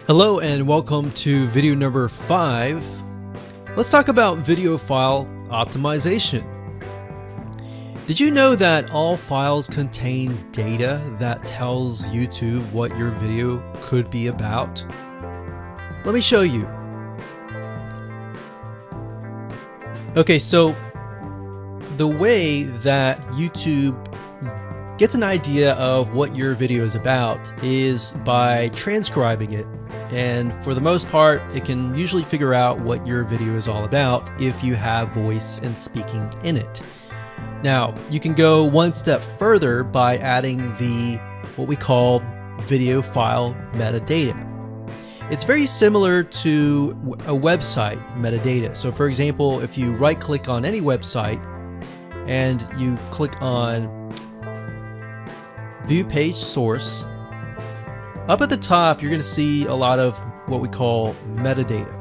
Hello and welcome to video number 5. Let's talk about video file optimization. Did you know that all files contain data that tells YouTube what your video could be about? Let me show you. Okay, so the way that YouTube gets an idea of what your video is about is by transcribing it. And for the most part, it can usually figure out what your video is all about if you have voice and speaking in it. Now, you can go one step further by adding the what we call video file metadata. It's very similar to a website metadata. So for example, if you right click on any website and you click on View Page Source, up at the top, you're going to see a lot of what we call metadata.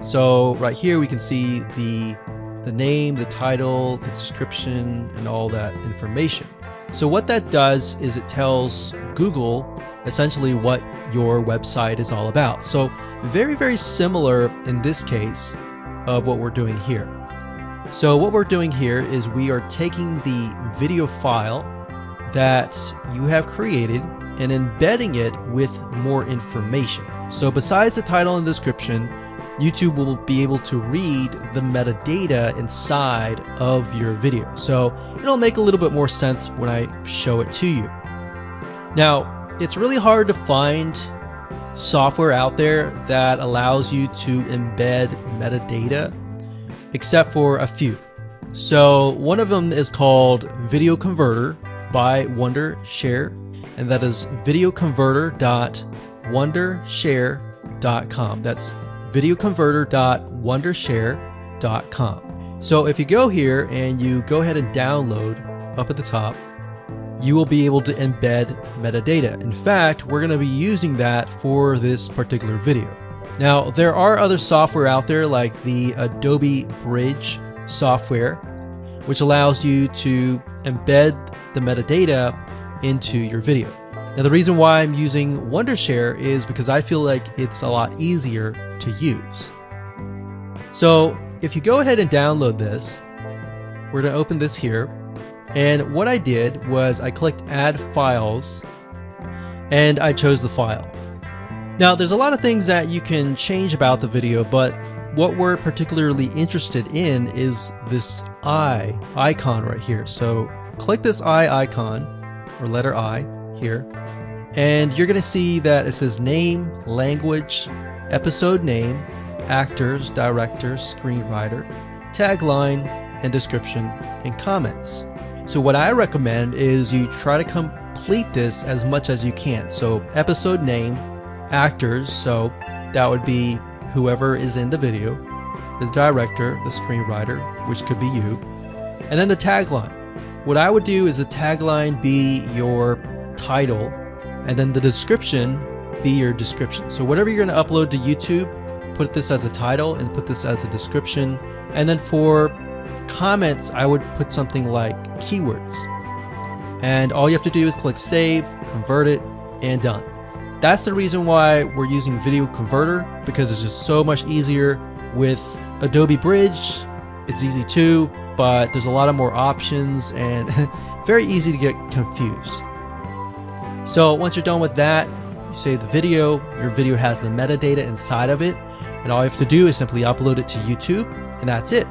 So right here, we can see the name, the title, the description, and all that information. So what that does is it tells Google essentially what your website is all about. So very, very similar in this case of what we're doing here. So what we're doing here is we are taking the video file that you have created and embedding it with more information. So besides the title and description, YouTube will be able to read the metadata inside of your video. So it'll make a little bit more sense when I show it to you. Now, it's really hard to find software out there that allows you to embed metadata, except for a few. So one of them is called Video Converter by Wondershare, and that is videoconverter.wondershare.com. That's videoconverter.wondershare.com. So if you go here and you go ahead and download up at the top, you will be able to embed metadata. In fact, we're going to be using that for this particular video. Now, there are other software out there like the Adobe Bridge software, which allows you to embed the metadata into your video. Now, the reason why I'm using Wondershare is because I feel like it's a lot easier to use. So if you go ahead and download this, we're going to open this here. And what I did was I clicked Add Files and I chose the file. Now, there's a lot of things that you can change about the video, but what we're particularly interested in is this eye icon right here. So click this eye icon, or letter I here, and you're going to see that it says name, language, episode name, actors, directors, screenwriter, tagline, and description, and comments. So what I recommend is you try to complete this as much as you can. So episode name, actors, so that would be whoever is in the video, the director, the screenwriter, which could be you, and then the tagline. What I would do is the tagline be your title, and then the description be your description. So whatever you're going to upload to YouTube, put this as a title and put this as a description. And then for comments, I would put something like keywords. And all you have to do is click save, convert it, and done. That's the reason why we're using Video Converter, because it's just so much easier. With Adobe Bridge, it's easy too, but there's a lot of more options and very easy to get confused. So once you're done with that, you save the video. Your video has the metadata inside of it, and all you have to do is simply upload it to YouTube, and that's it.